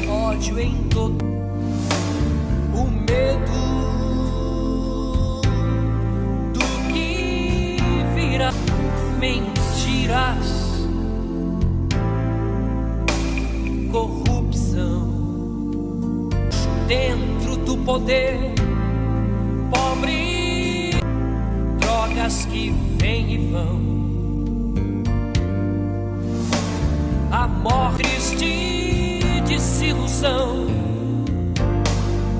ódio em todo o medo do que virá, mentiras, corrupção dentro do poder, pobre, drogas que vêm e vão, amor triste, desilusão,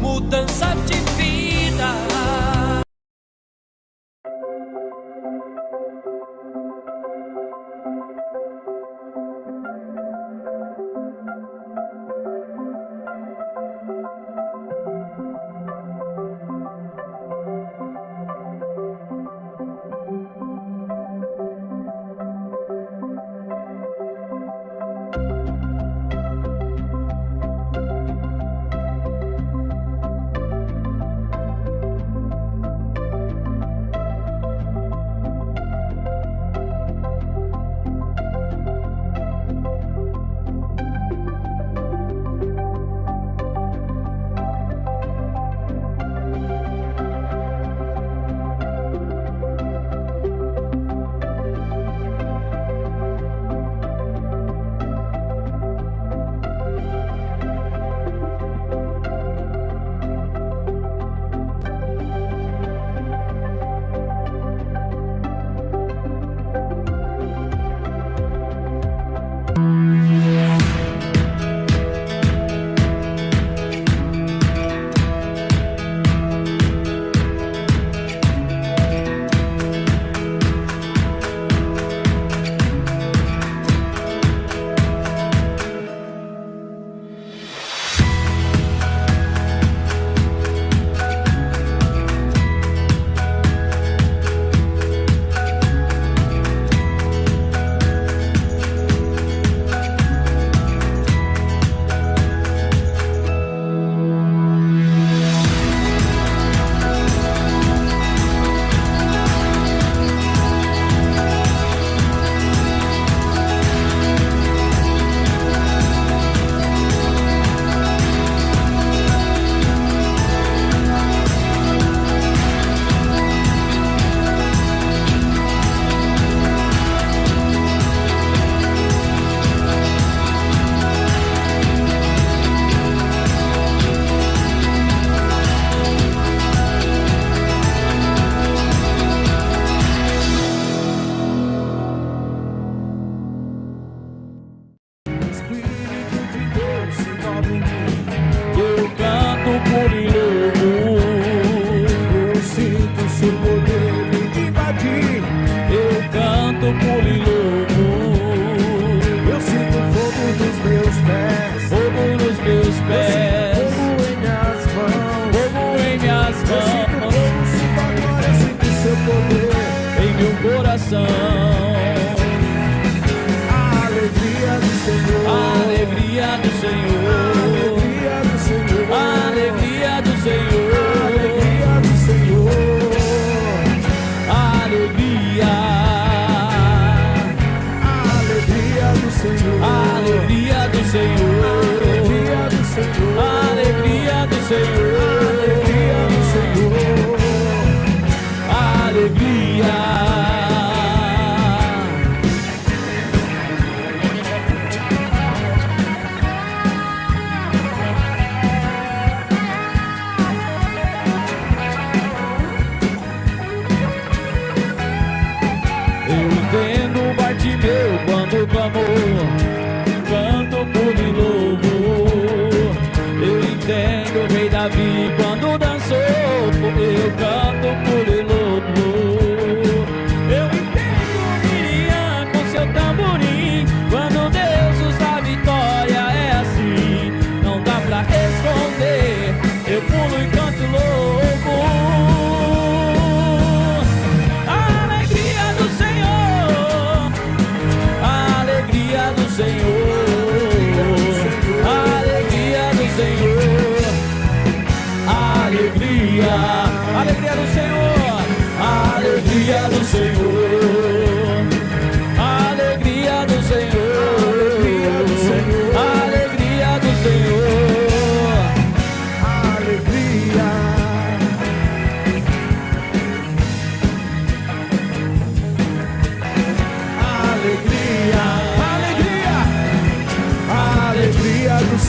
mudança de vida. Alegria do Senhor, alegria do Senhor, alegria do Senhor.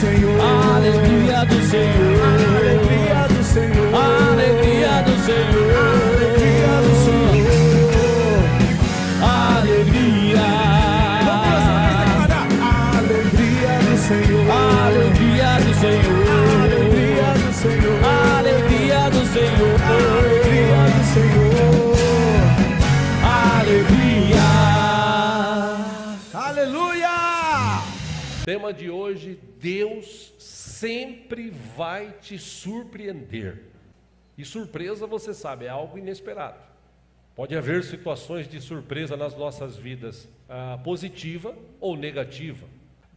Senhor. Alegria do Senhor. Alegria do Senhor. Alegria do Senhor. Alegria do Senhor. Alegria. Vamos essa vez declarar. Alegria do Senhor. Alegria do Senhor. Alegria do Senhor. Alegria do Senhor. Alegria do Senhor. Alegria. Aleluia! Tema de hoje: Deus sempre vai te surpreender. E surpresa, você sabe, é algo inesperado. Pode haver situações de surpresa nas nossas vidas, positiva ou negativa.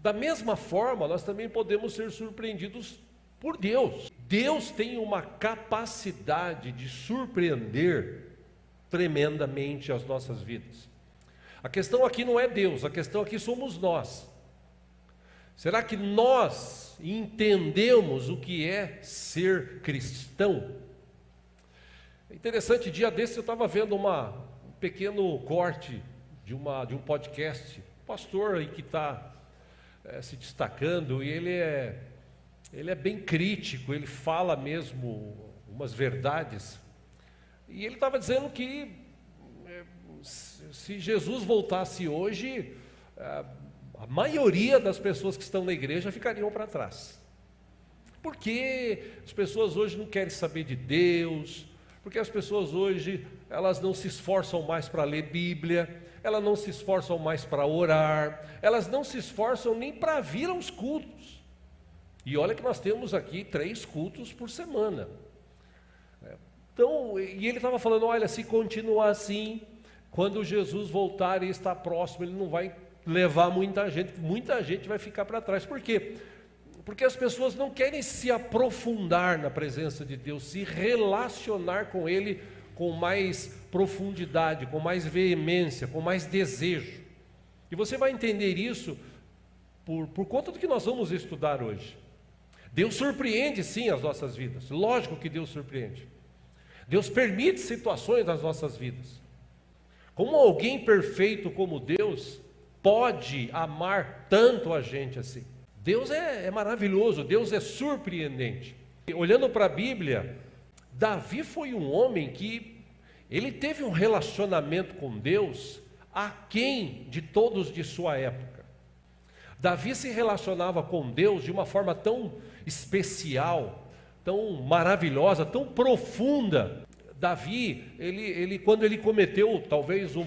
Da mesma forma, nós também podemos ser surpreendidos por Deus. Deus tem uma capacidade de surpreender tremendamente as nossas vidas. A questão aqui não é Deus, a questão aqui somos nós. Será que nós entendemos o que é ser cristão? É interessante, dia desse eu estava vendo um pequeno corte de um podcast, um pastor aí que está se destacando, e ele é bem crítico, ele fala mesmo umas verdades, e ele estava dizendo que se Jesus voltasse hoje, a maioria das pessoas que estão na igreja ficariam para trás. Porque as pessoas hoje não querem saber de Deus, porque as pessoas hoje, elas não se esforçam mais para ler Bíblia, elas não se esforçam mais para orar, elas não se esforçam nem para vir aos cultos. E olha que nós temos aqui 3 cultos por semana. Então, e ele estava falando, olha, se continuar assim, quando Jesus voltar e estar próximo, ele não vai levar muita gente vai ficar para trás. Por quê? Porque as pessoas não querem se aprofundar na presença de Deus, se relacionar com Ele com mais profundidade, com mais veemência, com mais desejo. E você vai entender isso por conta do que nós vamos estudar hoje. Deus surpreende sim as nossas vidas, lógico que Deus surpreende. Deus permite situações nas nossas vidas. Como alguém perfeito como Deus pode amar tanto a gente assim? Deus é maravilhoso, Deus é surpreendente. Olhando para a Bíblia, Davi foi um homem que ele teve um relacionamento com Deus aquém de todos de sua época. Davi se relacionava com Deus de uma forma tão especial, tão maravilhosa, tão profunda. Davi, ele quando ele cometeu talvez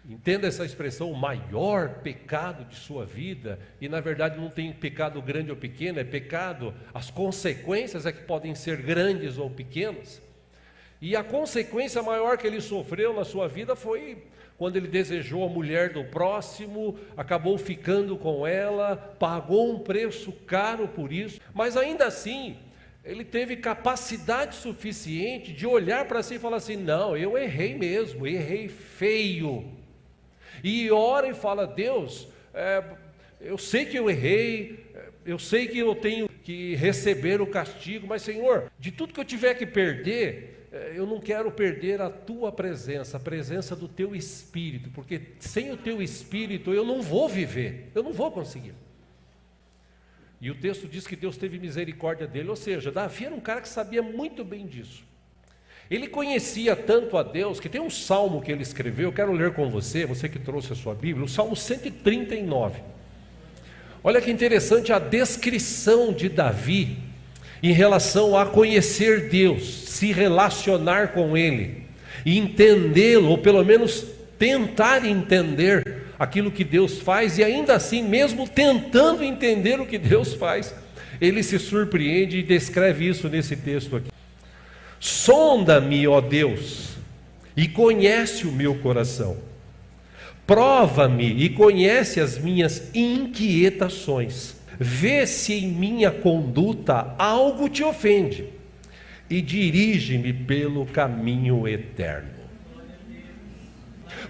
entenda essa expressão, o maior pecado de sua vida, e na verdade não tem pecado grande ou pequeno, é pecado, as consequências é que podem ser grandes ou pequenas, e a consequência maior que ele sofreu na sua vida foi quando ele desejou a mulher do próximo, acabou ficando com ela, pagou um preço caro por isso, mas ainda assim, ele teve capacidade suficiente de olhar para si e falar assim, não, eu errei mesmo, errei feio. E ora e fala, Deus, eu sei que eu errei, eu sei que eu tenho que receber o castigo, mas Senhor, de tudo que eu tiver que perder, eu não quero perder a Tua presença, a presença do Teu Espírito, porque sem o Teu Espírito eu não vou viver, eu não vou conseguir. E o texto diz que Deus teve misericórdia dele, ou seja, Davi era um cara que sabia muito bem disso. Ele conhecia tanto a Deus, que tem um salmo que ele escreveu, eu quero ler com você que trouxe a sua Bíblia, o Salmo 139. Olha que interessante a descrição de Davi em relação a conhecer Deus, se relacionar com Ele, e entendê-lo, ou pelo menos tentar entender aquilo que Deus faz, e ainda assim, mesmo tentando entender o que Deus faz, ele se surpreende e descreve isso nesse texto aqui. Sonda-me, ó Deus, e conhece o meu coração. Prova-me e conhece as minhas inquietações. Vê se em minha conduta algo te ofende e dirige-me pelo caminho eterno.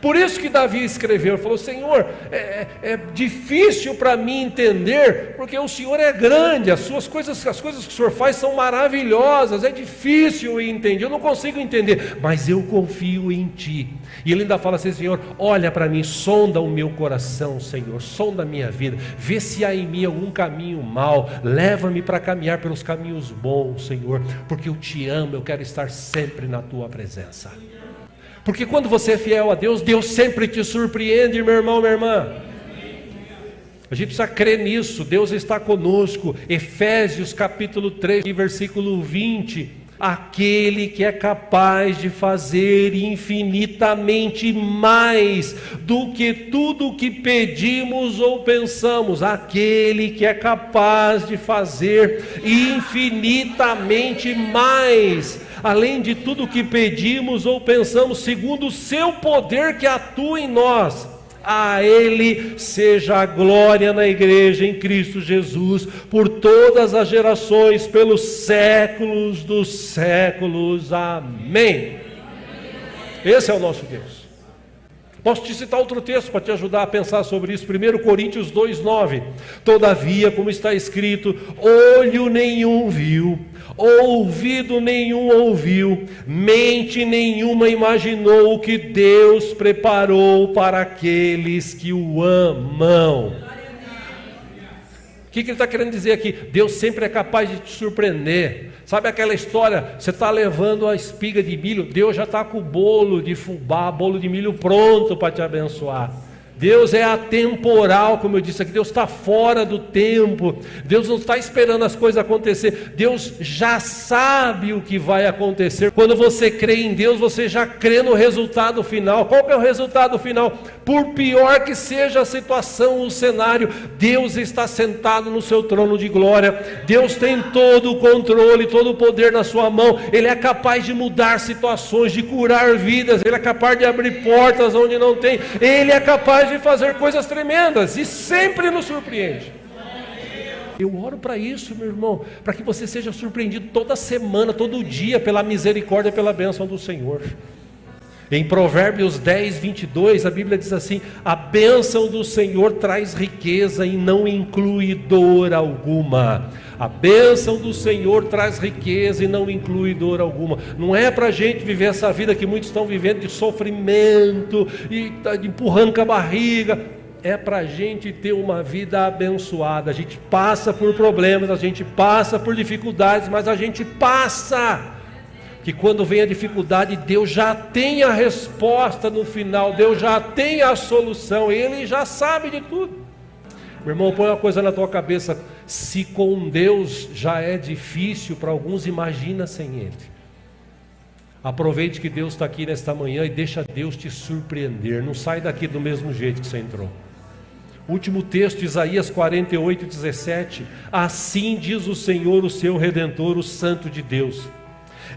Por isso que Davi escreveu, falou: Senhor, é difícil para mim entender, porque o Senhor é grande, as coisas que o Senhor faz são maravilhosas, é difícil entender, eu não consigo entender, mas eu confio em Ti. E ele ainda fala assim: Senhor, olha para mim, sonda o meu coração, Senhor, sonda a minha vida, vê se há em mim algum caminho mau, leva-me para caminhar pelos caminhos bons, Senhor, porque eu Te amo, eu quero estar sempre na Tua presença. Porque quando você é fiel a Deus, Deus sempre te surpreende, meu irmão, minha irmã. A gente precisa crer nisso, Deus está conosco. Efésios capítulo 3, versículo 20. Aquele que é capaz de fazer infinitamente mais do que tudo o que pedimos ou pensamos. Aquele que é capaz de fazer infinitamente mais, além de tudo o que pedimos ou pensamos, segundo o seu poder que atua em nós. A Ele seja a glória na igreja em Cristo Jesus, por todas as gerações, pelos séculos dos séculos. Amém. Esse é o nosso Deus. Posso te citar outro texto para te ajudar a pensar sobre isso. 1 Coríntios 2,9. Todavia, como está escrito, olho nenhum viu, ouvido nenhum ouviu, mente nenhuma imaginou o que Deus preparou para aqueles que o amam. O que ele está querendo dizer aqui? Deus sempre é capaz de te surpreender. Sabe aquela história, você está levando a espiga de milho, Deus já está com o bolo de fubá, bolo de milho pronto para te abençoar. Deus é atemporal, como eu disse aqui, Deus está fora do tempo, Deus não está esperando as coisas acontecer, Deus já sabe o que vai acontecer. Quando você crê em Deus, você já crê no resultado final. Qual que é o resultado final? Por pior que seja a situação, o cenário, Deus está sentado no seu trono de glória, Deus tem todo o controle, todo o poder na sua mão, Ele é capaz de mudar situações, de curar vidas, Ele é capaz de abrir portas onde não tem, Ele é capaz de fazer coisas tremendas e sempre nos surpreende. Eu oro para isso, meu irmão, para que você seja surpreendido toda semana, todo dia, pela misericórdia e pela bênção do Senhor. Em Provérbios 10, 22, a Bíblia diz assim: a bênção do Senhor traz riqueza e não inclui dor alguma. A bênção do Senhor traz riqueza e não inclui dor alguma. Não é para a gente viver essa vida que muitos estão vivendo de sofrimento e empurrando com a barriga. É para a gente ter uma vida abençoada. A gente passa por problemas, a gente passa por dificuldades, mas a gente passa. Que quando vem a dificuldade, Deus já tem a resposta no final, Deus já tem a solução, Ele já sabe de tudo. Meu irmão, põe uma coisa na tua cabeça: se com Deus já é difícil para alguns, imagina sem Ele. Aproveite que Deus está aqui nesta manhã e deixa Deus te surpreender. Não sai daqui do mesmo jeito que você entrou. Último texto, Isaías 48, 17. Assim diz o Senhor, o seu Redentor, o Santo de Deus: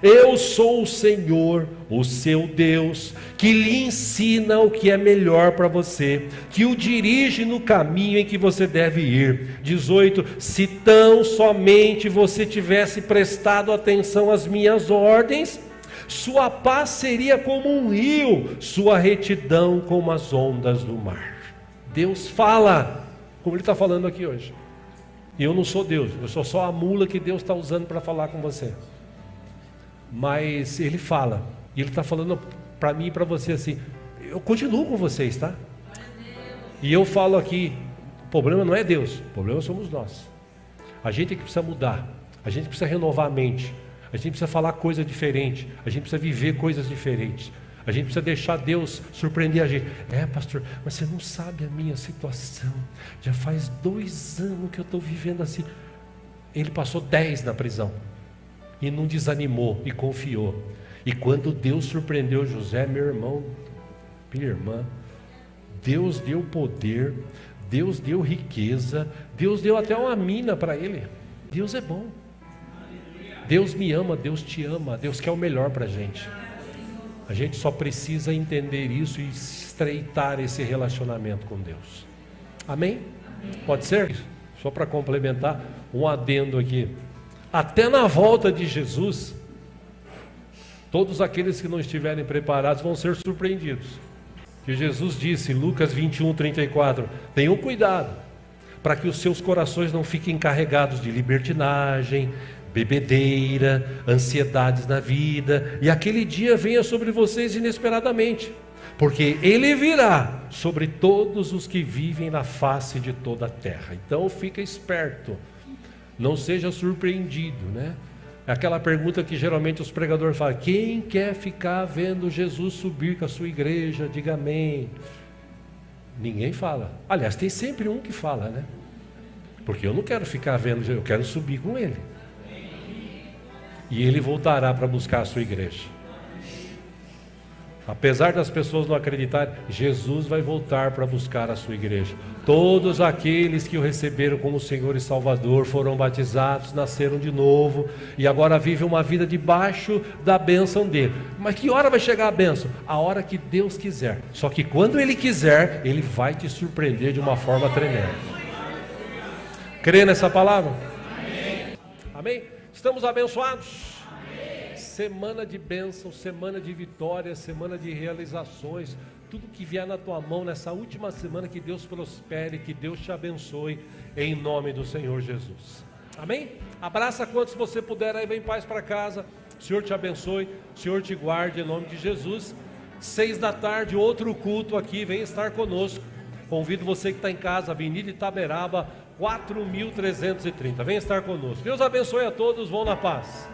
eu sou o Senhor, o seu Deus, que lhe ensina o que é melhor para você, que o dirige no caminho em que você deve ir. 18. Se tão somente você tivesse prestado atenção às minhas ordens, sua paz seria como um rio, sua retidão como as ondas do mar. Deus fala, como Ele está falando aqui hoje. E eu não sou Deus, eu sou só a mula que Deus está usando para falar com você. Mas Ele fala, e Ele está falando para mim e para você assim: eu continuo com vocês, tá? E eu falo aqui, o problema não é Deus, o problema somos nós. A gente é que precisa mudar, a gente precisa renovar a mente, a gente precisa falar coisa diferente, a gente precisa viver coisas diferentes, a gente precisa deixar Deus surpreender a gente. Pastor, mas você não sabe a minha situação, já faz 2 anos que eu estou vivendo assim. Ele passou 10 na prisão e não desanimou e confiou. E quando Deus surpreendeu José, meu irmão, minha irmã, Deus deu poder, Deus deu riqueza, Deus deu até uma mina para ele. Deus é bom. Deus me ama, Deus te ama, Deus quer o melhor para a gente. A gente só precisa entender isso e estreitar esse relacionamento com Deus. Amém? Pode ser? Só para complementar, um adendo aqui. Até na volta de Jesus, todos aqueles que não estiverem preparados vão ser surpreendidos. que Jesus disse, Lucas 21:34, tenham cuidado, para que os seus corações não fiquem carregados de libertinagem, bebedeira, ansiedades na vida, e aquele dia venha sobre vocês inesperadamente, porque ele virá sobre todos os que vivem na face de toda a terra. Então fica esperto, não seja surpreendido, né? É aquela pergunta que geralmente os pregadores falam, quem quer ficar vendo Jesus subir com a sua igreja? Diga amém. Ninguém fala. Aliás, tem sempre um que fala, né? Porque eu não quero ficar vendo, eu quero subir com ele. E ele voltará para buscar a sua igreja. Apesar das pessoas não acreditarem, Jesus vai voltar para buscar a sua igreja. Todos aqueles que o receberam como Senhor e Salvador foram batizados, nasceram de novo e agora vivem uma vida debaixo da bênção dele. Mas que hora vai chegar a bênção? A hora que Deus quiser. Só que quando Ele quiser, Ele vai te surpreender de uma forma tremenda. Crê nessa palavra? Amém? Amém? Estamos abençoados? Semana de bênção, semana de vitória, semana de realizações, tudo que vier na tua mão nessa última semana, que Deus prospere, que Deus te abençoe, em nome do Senhor Jesus. Amém? Abraça quantos você puder, aí vem em paz para casa, o Senhor te abençoe, o Senhor te guarde, em nome de Jesus. 6 da tarde, outro culto aqui, vem estar conosco. Convido você que está em casa, Avenida Itaberaba, 4.330, vem estar conosco. Deus abençoe a todos, vão na paz.